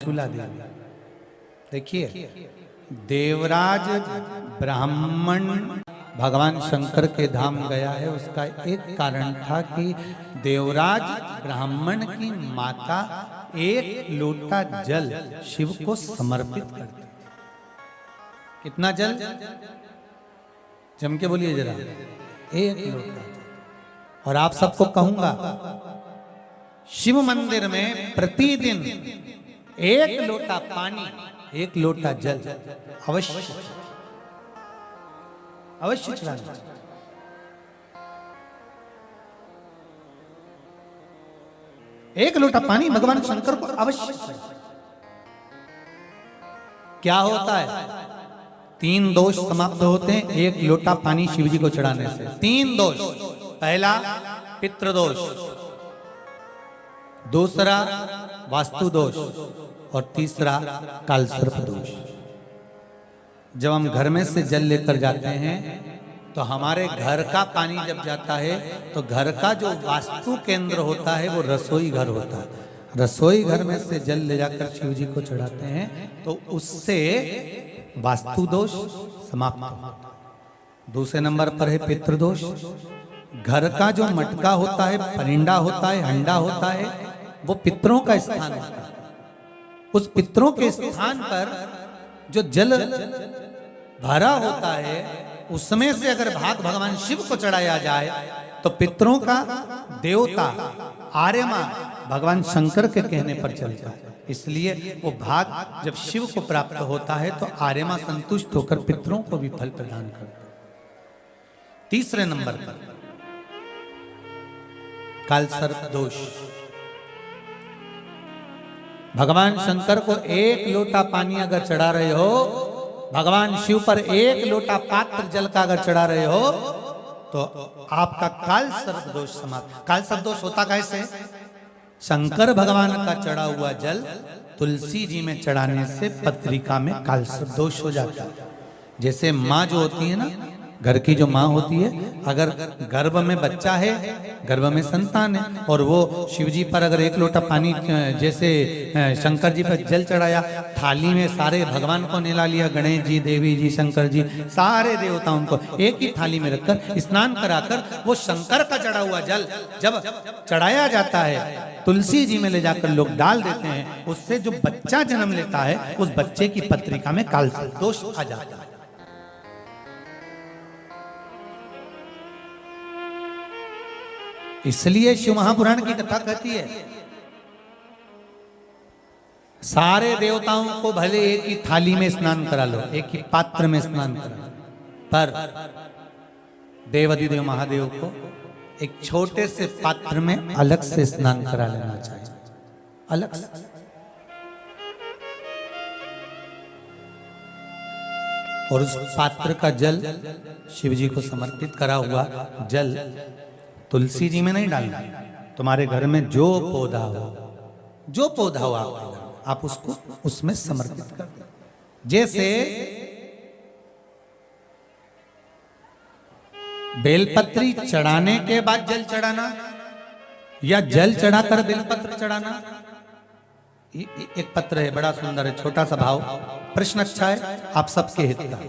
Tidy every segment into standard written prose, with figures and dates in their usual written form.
चूला देवी। देखिए, देवराज ब्राह्मण भगवान शंकर के धाम गया है, उसका एक कारण था कि देवराज ब्राह्मण की माता एक लोटा जल शिव को समर्पित करती थी। कितना जल? जम के बोलिए जरा, एक लोटा। और आप सबको कहूंगा, शिव मंदिर में प्रतिदिन एक लोटा पानी, एक लोटा जल अवश्य अवश्य चढ़ाना। एक लोटा पानी भगवान शंकर को अवश्य चाहिए। क्या होता है? 3 दोष समाप्त होते हैं एक लोटा पानी शिव जी को चढ़ाने से। 3 दोष। पहला पितृदोष, दूसरा वास्तु दोष और तीसरा कालसर्प दोष। जब हम घर में से जल लेकर जाते हैं तो हमारे घर का पानी जब जाता है तो घर का जो वास्तु केंद्र होता है वो रसोई घर होता है। रसोई घर में से जल ले जाकर शिव जी को चढ़ाते हैं तो उससे वास्तु दोष समाप्त होता है। दूसरे नंबर पर है पितृदोष। घर का जो मटका होता है, परिंडा होता है, हंडा होता है, वो पितरों का स्थान होता है। उस पितरों के स्थान पर जो जल भरा होता है उसमें से अगर भाग भगवान शिव को चढ़ाया जाए तो पितरों का देवता आर्यमा भगवान शंकर के कहने पर चलता है। इसलिए वो भाग जब शिव को प्राप्त होता है तो आर्यमा संतुष्ट होकर पितरों को भी फल प्रदान करता है। तीसरे नंबर पर कालसर्प दोष। भगवान शंकर को एक लोटा पानी अगर चढ़ा रहे हो, भगवान शिव पर एक लोटा पात्र जल का अगर चढ़ा रहे हो तो आपका कालसर्प दोष समाप्त। कालसर्प दोष होता कैसे? शंकर भगवान का चढ़ा हुआ जल तुलसी जी में चढ़ाने से पत्रिका में कालसर्प दोष हो जाता है। जैसे माँ जो होती है ना, घर की जो माँ होती है, अगर गर्भ में बच्चा है, गर्भ में संतान है, और वो शिव जी पर अगर एक लोटा पानी जैसे शंकर जी पर जल चढ़ाया, थाली में सारे भगवान को निला लिया, गणेश जी, देवी जी, शंकर जी, सारे देवताओं को एक ही थाली में रखकर स्नान कराकर वो शंकर का चढ़ा हुआ जल जब चढ़ाया जाता है तुलसी जी में ले जाकर लोग डाल देते हैं, उससे जो बच्चा जन्म लेता है उस बच्चे की पत्रिका में कालसर्प दोष आ जाता है। इसलिए शिव महापुराण की कथा कहती है, सारे देवताओं को भले एक ही थाली में स्नान करा लो, एक ही पात्र में स्नान करा लो, पर देवाधिदेव महादेव को एक छोटे से पात्र में अलग से स्नान करा लेना चाहिए, अलग से। और उस पात्र का जल शिव जी को समर्पित करा हुआ जल तुलसी जी में नहीं डालना। तुम्हारे घर में जो पौधा हो, जो पौधा हो आपके घर, आप उसको उसमें समर्पित कर दो। जैसे बेलपत्री चढ़ाने के बाद जल चढ़ाना या जल चढ़ाकर बेलपत्र चढ़ाना। एक पत्र है, बड़ा सुंदर है, छोटा सा भाव, प्रश्न अच्छा है, आप सबके हित का।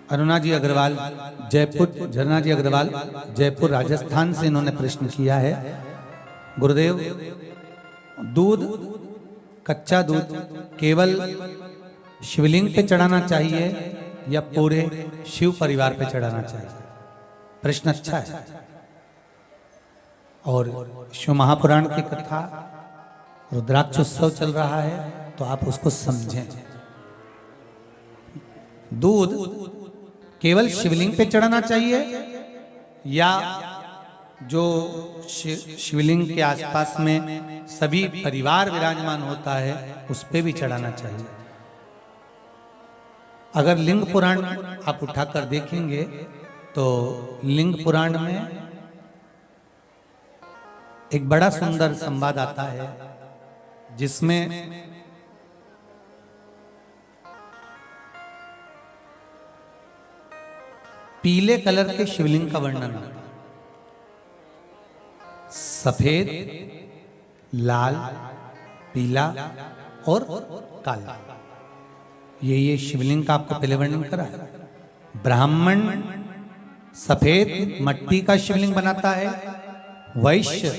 अरुणा जी अग्रवाल जयपुर, झरना जी अग्रवाल जयपुर राजस्थान से इन्होंने प्रश्न किया है, गुरुदेव दूध, कच्चा दूध केवल शिवलिंग पे चढ़ाना चाहिए या पूरे शिव परिवार पे चढ़ाना चाहिए? प्रश्न अच्छा है। और शिव महापुराण की कथा, रुद्राक्ष उत्सव चल रहा है तो आप उसको समझें। दूध केवल शिवलिंग पे चढ़ाना चाहिए या जो शिवलिंग के आसपास में सभी परिवार विराजमान होता है उस पे भी चढ़ाना चाहिए? अगर लिंग पुराण आप उठाकर देखेंगे तो लिंग पुराण में एक बड़ा सुंदर संवाद आता है जिसमें पीले कलर के शिवलिंग का वर्णन आता है। सफेद, लाल, पीला और काला, ये शिवलिंग का आपको पहले वर्णन करा है। ब्राह्मण सफेद मट्टी का शिवलिंग बनाता है, वैश्य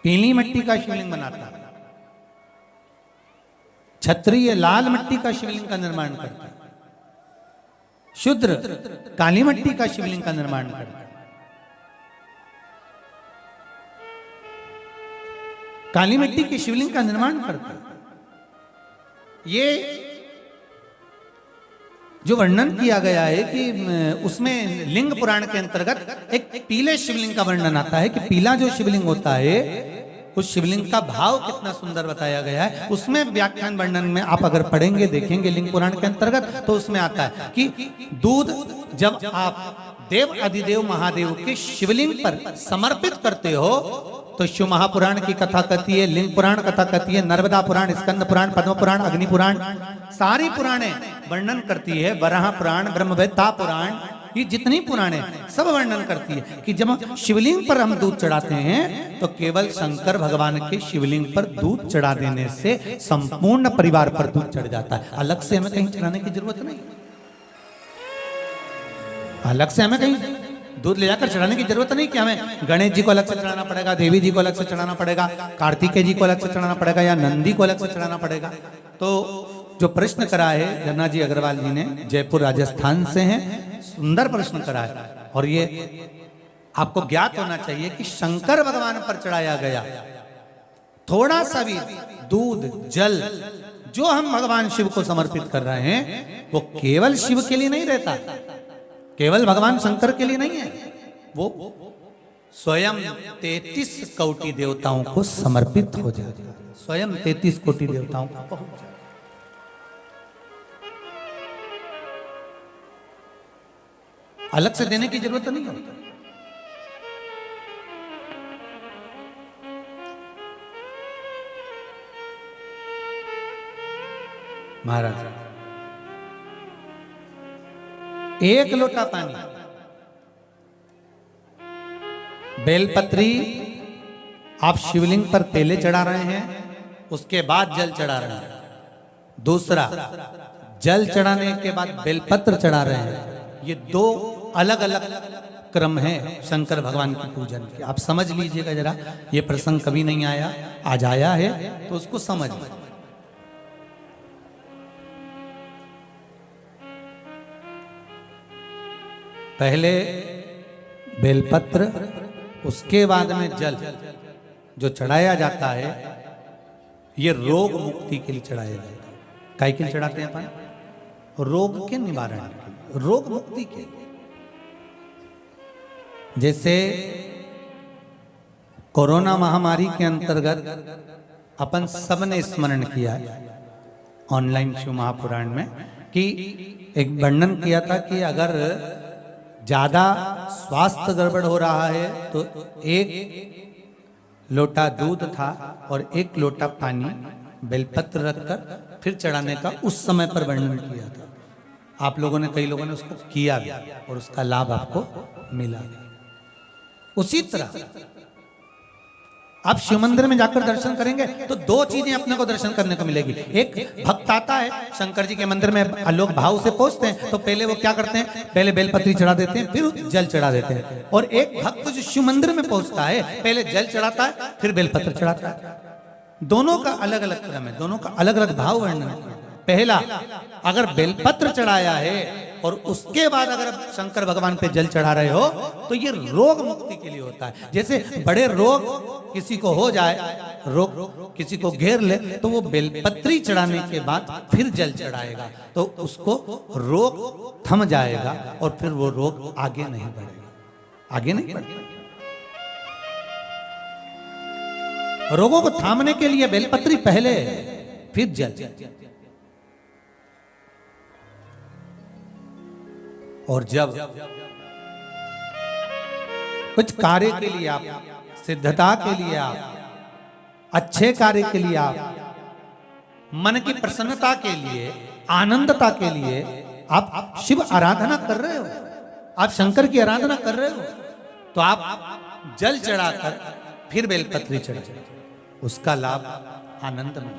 पीली मट्टी का शिवलिंग बनाता है, क्षत्रिय लाल मट्टी का शिवलिंग का निर्माण करता है, शूद्र काली मट्टी का शिवलिंग का निर्माण करता है। काली मिट्टी के शिवलिंग का निर्माण करता है। ये जो वर्णन किया गया है कि उसमें लिंग पुराण के अंतर्गत एक पीले शिवलिंग का वर्णन आता है कि पीला जो शिवलिंग होता है उस शिवलिंग का भाव कितना सुंदर बताया गया है। उसमें व्याख्यान वर्णन में आप अगर पढ़ेंगे देखेंगे लिंग पुराण के अंतर्गत तो उसमें आता है कि दूध जब आप देव अधिदेव महादेव के शिवलिंग पर समर्पित करते हो तो शिव महापुराण की कथा कहती है, लिंग पुराण कथा कहती है, नर्मदा पुराण, स्कंद पुराण, पद्म पुराण, अग्नि पुराण, सारी पुराणे वर्णन करती है। वराह पुराण, ब्रह्मवेत्ता पुराण, ये जितनी पुराणे सब वर्णन करती है कि जब शिवलिंग पर हम दूध चढ़ाते हैं तो केवल शंकर भगवान के शिवलिंग पर दूध चढ़ा देने से संपूर्ण परिवार पर दूध चढ़ जाता है। अलग से हमें कहीं चढ़ाने की जरूरत नहीं, अलग से हमें कहीं दूध ले जाकर चढ़ाने की जरूरत नहीं कि हमें गणेश जी को अलग से चढ़ाना पड़ेगा, देवी जी को अलग से चढ़ाना पड़ेगा, कार्तिकेय जी को अलग से चढ़ाना पड़ेगा या नंदी को अलग से चढ़ाना पड़ेगा। तो जो प्रश्न करा है धन्ना जी अग्रवाल जी ने, जयपुर राजस्थान से हैं, सुंदर प्रश्न करा है। और ये आपको ज्ञात होना चाहिए कि शंकर भगवान पर चढ़ाया गया थोड़ा सा भी दूध जल जो हम भगवान शिव को समर्पित कर रहे हैं वो केवल शिव के लिए नहीं रहता, केवल भगवान शंकर के लिए नहीं है, वो स्वयं 33 कोटि देवताओं को समर्पित हो जाता है, स्वयं 33 कोटि देवताओं को पहुंच जाता है। अलग से देने की जरूरत नहीं होती। महाराज एक लोटा पानी, बेलपत्री आप शिवलिंग पर पहले चढ़ा रहे हैं, उसके बाद जल चढ़ा रहे हैं। दूसरा, जल चढ़ाने के बाद बेलपत्र चढ़ा रहे हैं। ये दो अलग अलग क्रम है शंकर भगवान के पूजन के। आप समझ लीजिएगा जरा, ये प्रसंग कभी नहीं आया, आज आया है तो उसको समझ लीजिए। पहले बेलपत्र, उसके बाद में जल जो चढ़ाया जाता है ये रोग मुक्ति के लिए चढ़ाया जाता है। काय के लिए चढ़ाते हैं अपन? रोग के निवारण के लिए, रोग मुक्ति के लिए। जैसे कोरोना महामारी के अंतर्गत अपन सबने स्मरण किया ऑनलाइन शिव महापुराण में कि एक वर्णन किया था कि अगर ज्यादा स्वास्थ्य गड़बड़ हो रहा है तो एक लोटा दूध था और एक लोटा पानी बेलपत्र रखकर फिर चढ़ाने का उस समय पर वर्णन किया था। आप लोगों ने, कई लोगों ने उसको किया भी और उसका लाभ आपको मिला भी। उसी तरह आप शिव मंदिर में जाकर दर्शन करेंगे तो दो चीजें अपने को दर्शन करने को मिलेगी। एक भक्त आता है शंकर जी के मंदिर में, आलोक भाव से पहुंचते हैं तो पहले वो क्या करते हैं, पहले बेलपत्री चढ़ा देते हैं फिर जल चढ़ा देते हैं। और एक भक्त जो शिव मंदिर में पहुंचता है पहले जल चढ़ाता है फिर बेलपत्र चढ़ाता है। दोनों का अलग अलग क्रम है, दोनों का अलग अलग भाव वर्णन है। पहला, अगर बेलपत्र चढ़ाया है और उसके बाद अगर शंकर भगवान पे जल चढ़ा रहे हो तो ये रोग मुक्ति के लिए होता है। जैसे बड़े रोग किसी को हो जाए, रोग किसी को घेर ले तो वो बेलपत्री चढ़ाने के बाद फिर जल चढ़ाएगा तो उसको रोग थम जाएगा और फिर वो रोग आगे नहीं बढ़ेगा, आगे नहीं बढ़ेगा। रोगों को थामने के लिए बेलपत्री पहले फिर जल। और जब कुछ कार्य के लिए आप, सिद्धता के लिए आप, अच्छे कार्य के लिए आप, मन की प्रसन्नता के लिए, आनंदता के लिए आप शिव आराधना कर रहे हो, आप शंकर की आराधना कर रहे हो, तो आप जल चढ़ाकर फिर बेलपत्री चढ़ाए, उसका लाभ आनंद में।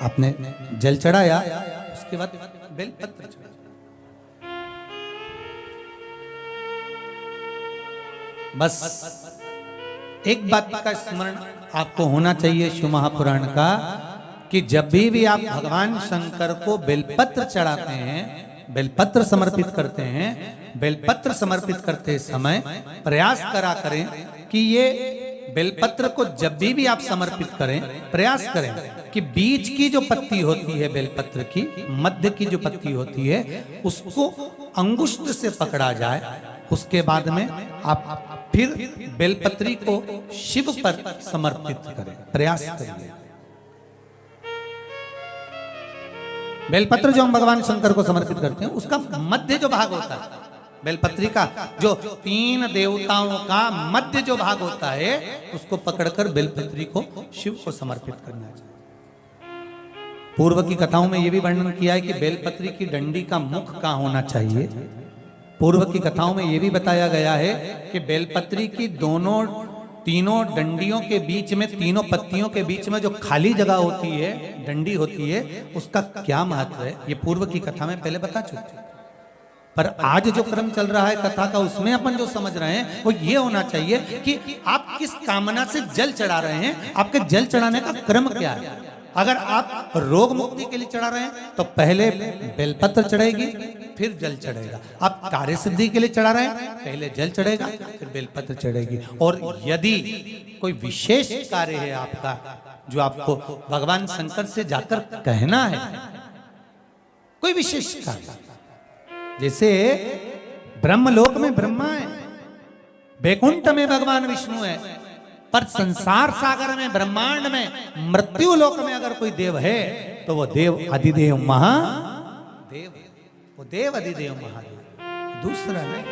आपने जल चढ़ाया, उसके बाद बेलपत्र चढ़ाया। बस एक बात का स्मरण आपको होना चाहिए शिव महापुराण का, कि जब भी आप भगवान शंकर को बेलपत्र चढ़ाते हैं, बेलपत्र समर्पित करते हैं, बेलपत्र समर्पित करते समय प्रयास करा करें कि ये बेलपत्र को जब भी आप समर्पित करें, प्रयास करें कि बीच की जो पत्ती होती है बेलपत्र की, मध्य की जो पत्ती होती है, उसको अंगुष्ठ से पकड़ा जाए। उसके बाद में आप फिर बेलपत्री को शिव पर समर्पित करें, प्रयास करिए। बेलपत्र जो हम भगवान शंकर को समर्पित करते हैं, उसका मध्य जो भाग होता है, बेलपत्री का जो 3 देवताओं का मध्य जो भाग होता है, उसको पकड़कर बेलपत्री को शिव को समर्पित करना चाहिए। पूर्व की कथाओं में यह भी वर्णन किया है कि बेलपत्री की डंडी का मुख कहां होना चाहिए। पूर्व की कथाओं में यह भी बताया गया है कि बेलपत्री की तीनों डंडियों के बीच में, तीनों पत्तियों के बीच में जो खाली जगह होती है, डंडी होती है, उसका क्या महत्व है, ये पूर्व की कथा में पहले बता चुके। पर आज जो क्रम चल रहा है कथा का, उसमें अपन जो समझ रहे हैं वो ये होना चाहिए कि आप किस कामना से जल चढ़ा रहे हैं, आपके जल चढ़ाने का क्रम क्या है। अगर आप रोग मुक्ति के लिए चढ़ा रहे हैं तो पहले बेलपत्र चढ़ेगी, फिर जल चढ़ेगा। आप कार्य सिद्धि के लिए चढ़ा रहे हैं, पहले जल चढ़ेगा, फिर बेलपत्र चढ़ेगी। और यदि कोई विशेष कार्य है आपका, जो आपको भगवान शंकर से जाकर कहना है, कोई विशेष कार्य, जैसे ब्रह्मलोक में ब्रह्मा है, बैकुंठ में भगवान विष्णु है, पर संसार सागर में, ब्रह्मांड में, मृत्यु लोक में अगर कोई देव है तो वो देव अधिदेव महादेव, वो देव अधिदेव महादेव, दूसरा नहीं।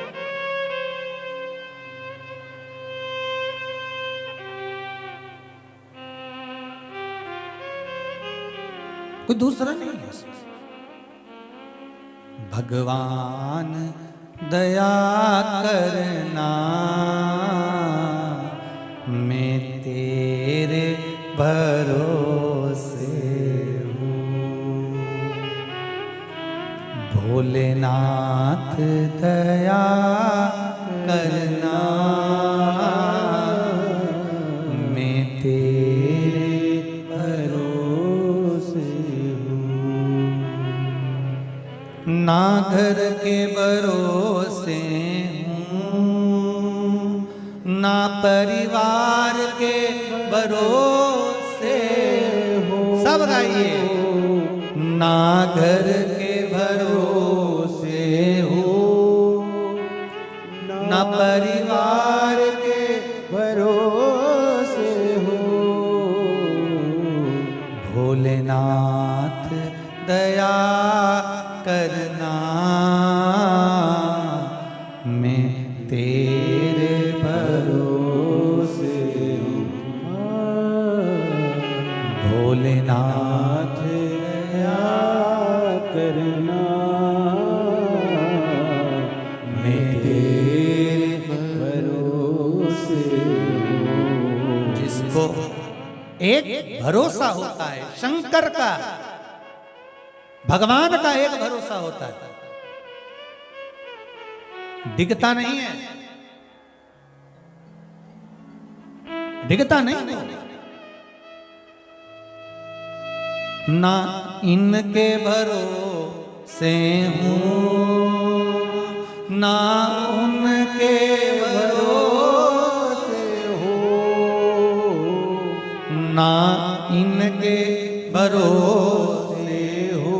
कोई दूसरा नहीं है। भगवान दया करना, मैं तेरे भरोसे हूँ। भोलेनाथ दया करना, मैं तेरे भरोसे हूँ। ना घर के भरोसे ना परिवार के भरोसे हो, सब गाइए। ना घर के भरोसे हो, ना परिवार के भरोसे हो। भोलेनाथ दया करना, मैं तेरे भरोसे हूँ। भोलेनाथ दया करना, मैं तेरे भरोसे हूँ। जिसको एक भरोसा होता है शंकर का, भगवान का एक भरोसा होता है, डिगता नहीं है, डिगता नहीं है। ना इनके भरोसे हूँ, ना उनके भरोसे हो, ना इनके भरोसे हो,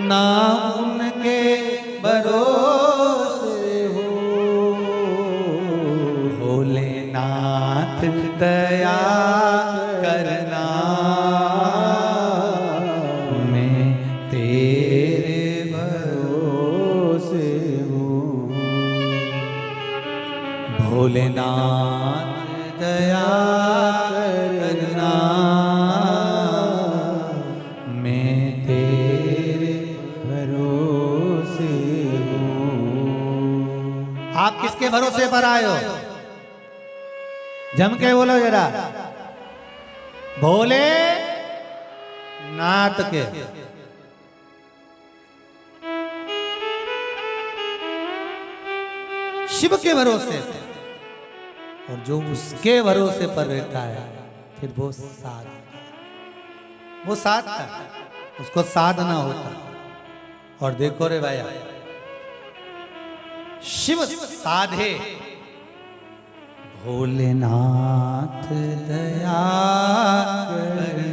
ना उनके भरोसे हो। भोलेनाथ दया करना, मैं तेरे भरोसे हूँ। भोलेनाथ दया करना, मैं तेरे भरोसे हूँ। आप किसके भरोसे पर आए हो? जम के बोलो जरा। भोले नाथ के। शिव के भरोसे पे। और जो उसके भरोसे पर रहता है फिर वो साध, वो साधता, उसको साधना होता। और देखो रे भाई, शिव साधे, भोलेनाथ दया करना।